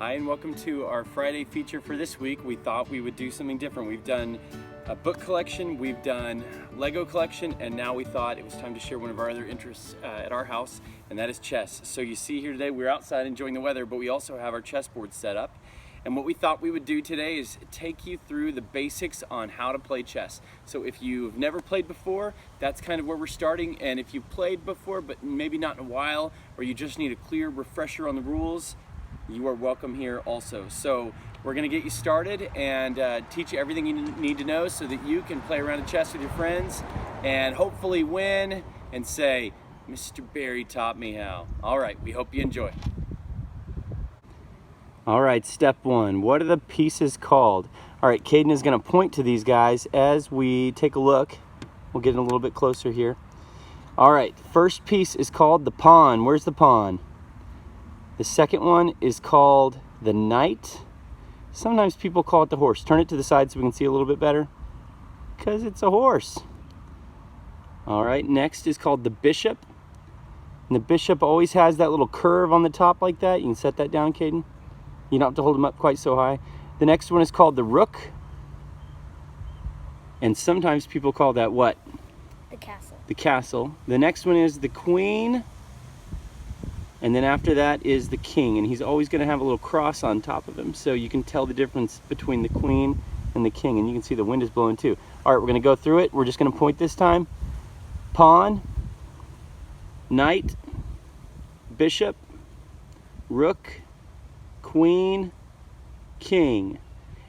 Hi, and welcome to our Friday feature for this week. We thought we would do something different. We've done a book collection, we've done Lego collection, and now we thought it was time to share one of our other interests at our house, and that is chess. So you see here today, we're outside enjoying the weather, but we also have our chessboard set up. And what we thought we would do today is take you through the basics on how to play chess. So if you've never played before, that's kind of where we're starting. And if you've played before, but maybe not in a while, or you just need a clear refresher on the rules, you are welcome here also. So we're gonna get you started and teach you everything you need to know so that you can play around in chess with your friends and hopefully win and say, Mr. Barry taught me how. All right, we hope you enjoy. All right, step one, what are the pieces called? All right, Caden is gonna point to these guys as we take a look. We'll get a little bit closer here. All right, first piece is called the pawn. Where's the pawn? The second one is called the knight. Sometimes people call it the horse. Turn it to the side so we can see a little bit better, because it's a horse. All right, next is called the bishop. And the bishop always has that little curve on the top like that. You can set that down, Caden. You don't have to hold them up quite so high. The next one is called the rook. And sometimes people call that what? The castle. The castle. The next one is the queen. And then after that is the king. And he's always going to have a little cross on top of him. So you can tell the difference between the queen and the king. And you can see the wind is blowing too. All right, we're going to go through it. We're just going to point this time. Pawn, knight, bishop, rook, queen, king.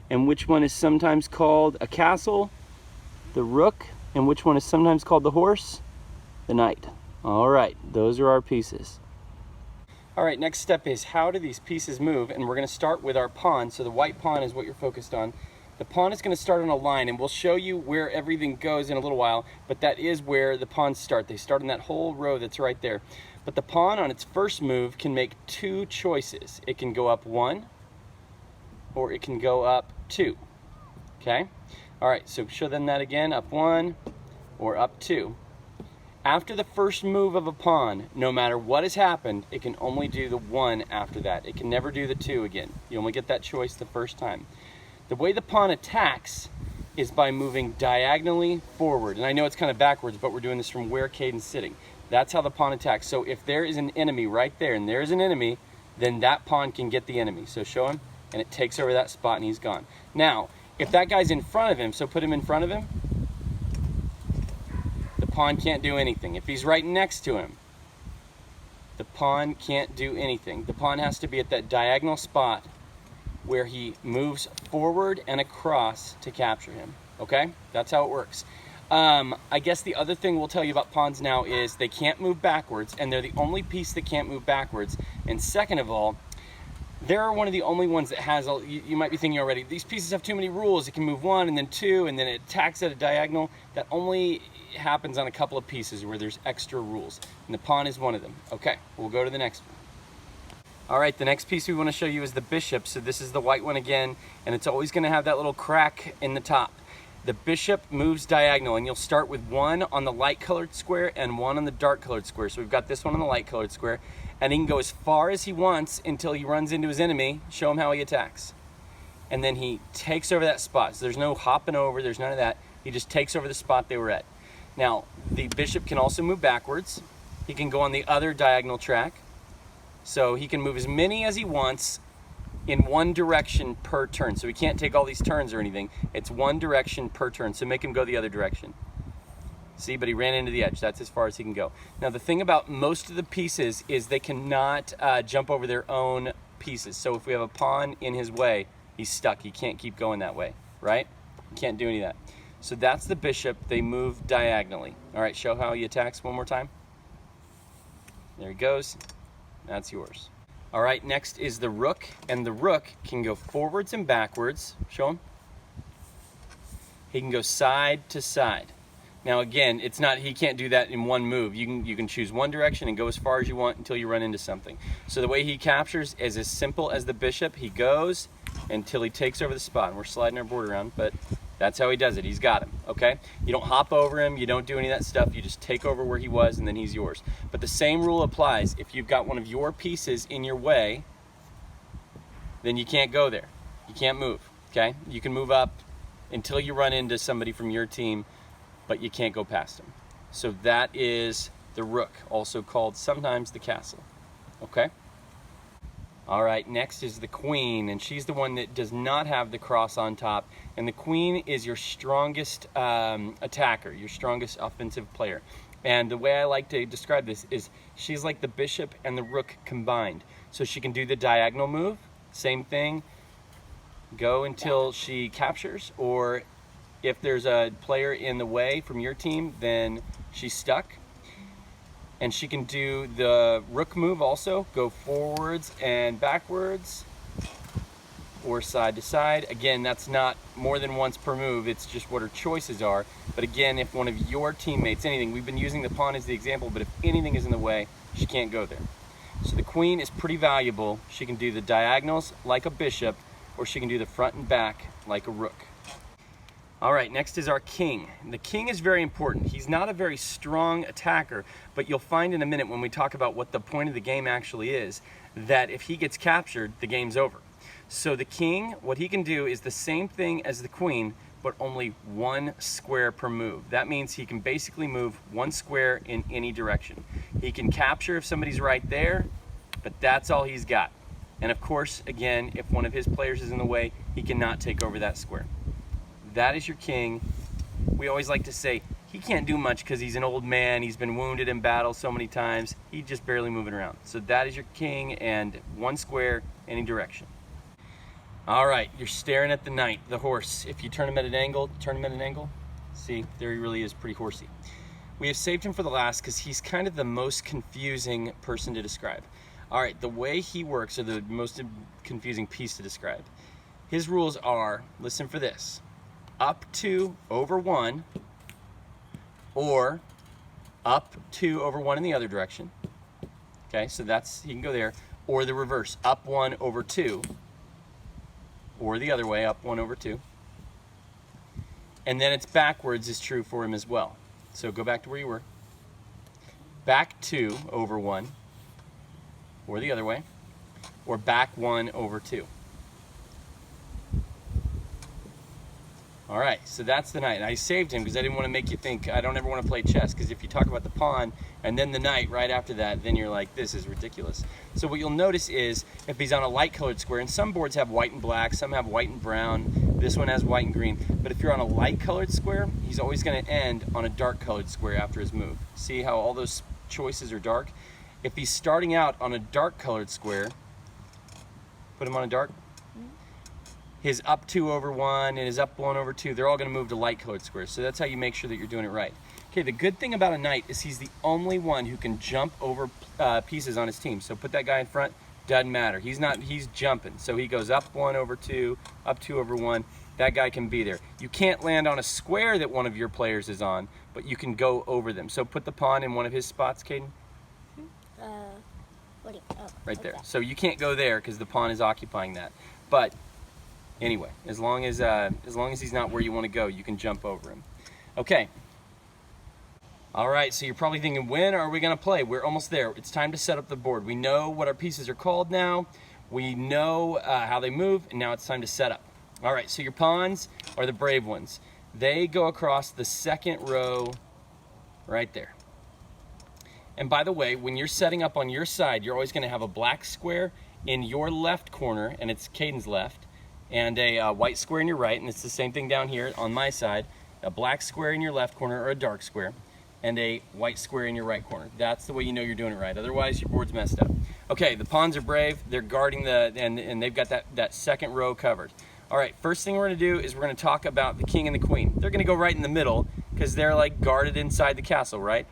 And which one is sometimes called a castle? The rook. And which one is sometimes called the horse? The knight. All right, those are our pieces. All right, next step is how do these pieces move? And we're gonna start with our pawn. So the white pawn is what you're focused on. The pawn is gonna start on a line, and we'll show you where everything goes in a little while, but that is where the pawns start. They start in that whole row that's right there. But the pawn on its first move can make two choices. It can go up one, or it can go up two, okay? All right, so show them that again, up one or up two. After the first move of a pawn, no matter what has happened, it can only do the one after that. It can never do the two again. You only get that choice the first time. The way the pawn attacks is by moving diagonally forward. And I know it's kind of backwards, but we're doing this from where Caden's sitting. That's how the pawn attacks. So if there is an enemy right there, and there's an enemy, then that pawn can get the enemy. So show him, and it takes over that spot, and he's gone. Now, if that guy's in front of him, so put him in front of him, the pawn can't do anything. If he's right next to him, the pawn can't do anything. The pawn has to be at that diagonal spot where he moves forward and across to capture him, okay? That's how it works. I guess the other thing we'll tell you about pawns now is they can't move backwards, and they're the only piece that can't move backwards. And second of all, they're one of the only ones that has, you might be thinking already, these pieces have too many rules. It can move one and then two, and then it attacks at a diagonal. That only happens on a couple of pieces where there's extra rules. And the pawn is one of them. Okay, we'll go to the next one. All right, the next piece we want to show you is the bishop. So this is the white one again, and it's always going to have that little crack in the top. The bishop moves diagonal, and you'll start with one on the light colored square and one on the dark colored square. So we've got this one on the light colored square, and he can go as far as he wants until he runs into his enemy. Show him how he attacks. And then he takes over that spot. So there's no hopping over, there's none of that. He just takes over the spot they were at. Now, the bishop can also move backwards. He can go on the other diagonal track. So he can move as many as he wants in one direction per turn. So he can't take all these turns or anything. It's one direction per turn. So make him go the other direction. See, but he ran into the edge. That's as far as he can go. Now, the thing about most of the pieces is they cannot jump over their own pieces. So if we have a pawn in his way, he's stuck. He can't keep going that way, right? He can't do any of that. So that's the bishop. They move diagonally. All right, show how he attacks one more time. There he goes. That's yours. All right, next is the rook, and the rook can go forwards and backwards. Show him. He can go side to side. Now again, it's not, he can't do that in one move. You can choose one direction and go as far as you want until you run into something. So the way he captures is as simple as the bishop. He goes until he takes over the spot. And we're sliding our board around, but that's how he does it. He's got him, okay? You don't hop over him, you don't do any of that stuff. You just take over where he was, and then he's yours. But the same rule applies. If you've got one of your pieces in your way, then you can't go there. You can't move, okay? You can move up until you run into somebody from your team, but you can't go past them. So that is the rook, also called sometimes the castle, okay? All right, next is the queen, and she's the one that does not have the cross on top. And the queen is your strongest attacker, your strongest offensive player. And the way I like to describe this is she's like the bishop and the rook combined. So she can do the diagonal move, same thing, go until she captures, or if there's a player in the way from your team, then she's stuck. And she can do the rook move also, go forwards and backwards, or side to side. Again, that's not more than once per move, it's just what her choices are. But again, if one of your teammates, anything, we've been using the pawn as the example, but if anything is in the way, she can't go there. So the queen is pretty valuable. She can do the diagonals like a bishop, or she can do the front and back like a rook. All right, next is our king. The king is very important. He's not a very strong attacker, but you'll find in a minute when we talk about what the point of the game actually is, that if he gets captured, the game's over. So the king, what he can do is the same thing as the queen, but only one square per move. That means he can basically move one square in any direction. He can capture if somebody's right there, but that's all he's got. And of course, again, if one of his players is in the way, he cannot take over that square. That is your king. We always like to say he can't do much because he's an old man. He's been wounded in battle so many times. He's just barely moving around. So that is your king, and one square, any direction. All right, you're staring at the knight, the horse. If you turn him at an angle, see, there he really is pretty horsey. We have saved him for the last because he's kind of the most confusing person to describe. All right, the way he works, or the most confusing piece to describe. His rules are, listen for this, up 2 over 1, or up 2 over 1 in the other direction. Okay, so that's, he can go there, or the reverse, up 1 over 2, or the other way, up 1 over 2. And then it's backwards is true for him as well. So go back to where you were. Back 2 over 1, or the other way, or back 1 over 2. All right, so that's the knight. And I saved him because I didn't want to make you think, I don't ever want to play chess, because if you talk about the pawn and then the knight right after that, then you're like, this is ridiculous. So what you'll notice is if he's on a light colored square, and some boards have white and black, some have white and brown, this one has white and green, but if you're on a light colored square, he's always going to end on a dark colored square after his move. See how all those choices are dark? If he's starting out on a dark colored square, put him on a dark, his up 2 over 1 and his up 1 over 2, they're all going to move to light colored squares. So that's how you make sure that you're doing it right. Okay, the good thing about a knight is he's the only one who can jump over pieces on his team. So put that guy in front, doesn't matter. He's jumping. So he goes up 1 over 2, up 2 over 1. That guy can be there. You can't land on a square that one of your players is on, but you can go over them. So put the pawn in one of his spots, Caden. Right there. So you can't go there because the pawn is occupying that. But anyway, as long as he's not where you want to go, you can jump over him. Okay. All right, so you're probably thinking, when are we going to play? We're almost there. It's time to set up the board. We know what our pieces are called now. We know how they move, and now it's time to set up. All right, so your pawns are the brave ones. They go across the second row right there. And by the way, when you're setting up on your side, you're always going to have a black square in your left corner, and it's Caden's left, and a white square in your right, and it's the same thing down here on my side, a black square in your left corner, or a dark square, and a white square in your right corner. That's the way you know you're doing it right. Otherwise, your board's messed up. Okay, the pawns are brave. They're guarding and they've got that second row covered. All right, first thing we're going to do is we're going to talk about the king and the queen. They're going to go right in the middle because they're like guarded inside the castle, right?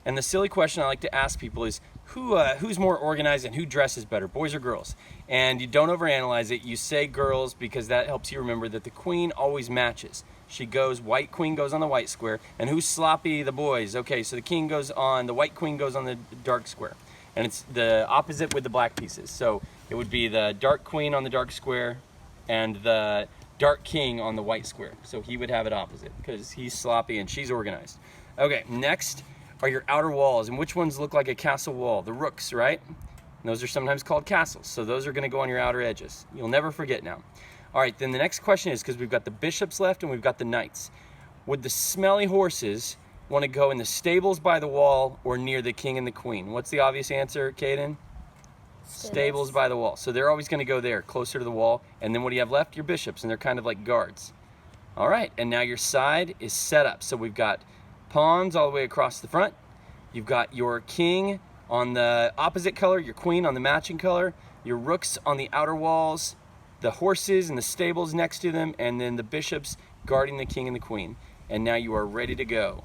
And the silly question I like to ask people is, who's more organized and who dresses better, boys or girls? And you don't overanalyze it. You say girls because that helps you remember that the queen always matches. She goes, white queen goes on the white square. And who's sloppy? The boys. Okay, so the king goes on, the white queen goes on the dark square. And it's the opposite with the black pieces. So it would be the dark queen on the dark square and the dark king on the white square. So he would have it opposite because he's sloppy and she's organized. Okay, next are your outer walls. And which ones look like a castle wall? The rooks, right? And those are sometimes called castles. So those are going to go on your outer edges. You'll never forget now. All right, then the next question is, because we've got the bishops left and we've got the knights. Would the smelly horses want to go in the stables by the wall or near the king and the queen? What's the obvious answer, Kaden? Stables by the wall. So they're always going to go there, closer to the wall. And then what do you have left? Your bishops, and they're kind of like guards. All right, and now your side is set up. So we've got pawns all the way across the front. You've got your king on the opposite color, your queen on the matching color, your rooks on the outer walls, the horses and the stables next to them, and then the bishops guarding the king and the queen. And now you are ready to go.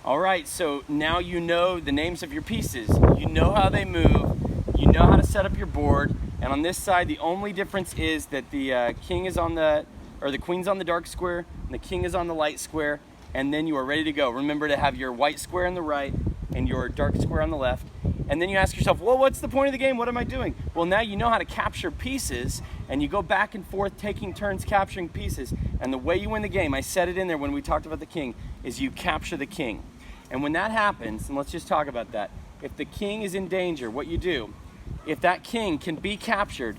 All right, so now you know the names of your pieces. You know how they move. You know how to set up your board. And on this side, the only difference is that the king is on the, or the queen's on the dark square, and the king is on the light square. And then you are ready to go. Remember to have your white square on the right and your dark square on the left. And then you ask yourself, well, what's the point of the game? What am I doing? Well, now you know how to capture pieces, and you go back and forth taking turns capturing pieces. And the way you win the game, I said it in there when we talked about the king, is you capture the king. And when that happens, and let's just talk about that, if the king is in danger, what you do, if that king can be captured,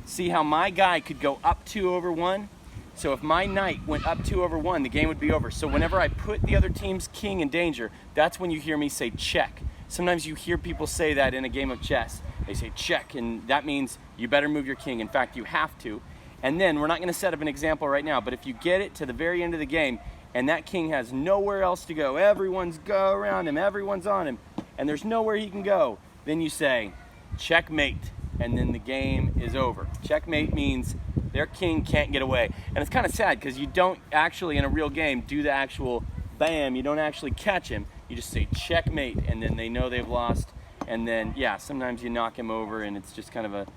see how my guy could go up 2/1? So if my knight went up 2/1, the game would be over. So whenever I put the other team's king in danger, that's when you hear me say check. Sometimes you hear people say that in a game of chess. They say check, and that means you better move your king. In fact, you have to. And then, we're not gonna set up an example right now, but if you get it to the very end of the game, and that king has nowhere else to go, everyone's go around him, everyone's on him, and there's nowhere he can go, then you say, checkmate, and then the game is over. Checkmate means their king can't get away. And it's kind of sad because you don't actually, in a real game, do the actual bam, you don't actually catch him. You just say checkmate, and then they know they've lost. And then, yeah, sometimes you knock him over, and it's just kind of a,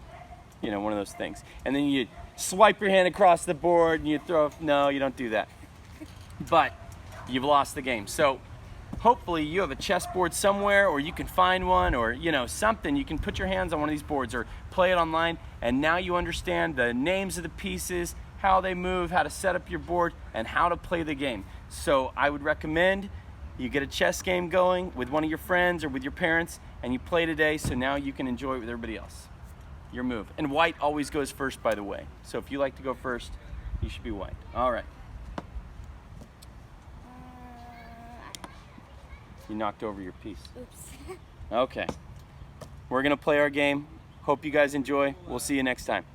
you know, one of those things. And then you swipe your hand across the board, and you throw, no, you don't do that. But you've lost the game. So hopefully you have a chessboard somewhere, or you can find one, or you know, something. You can put your hands on one of these boards or play it online, and now you understand the names of the pieces, how they move, how to set up your board, and how to play the game. So I would recommend you get a chess game going with one of your friends or with your parents, and you play today, so now you can enjoy it with everybody else. Your move. And white always goes first, by the way. So if you like to go first, you should be white. All right. You knocked over your piece. Oops. Okay. We're going to play our game. Hope you guys enjoy. We'll see you next time.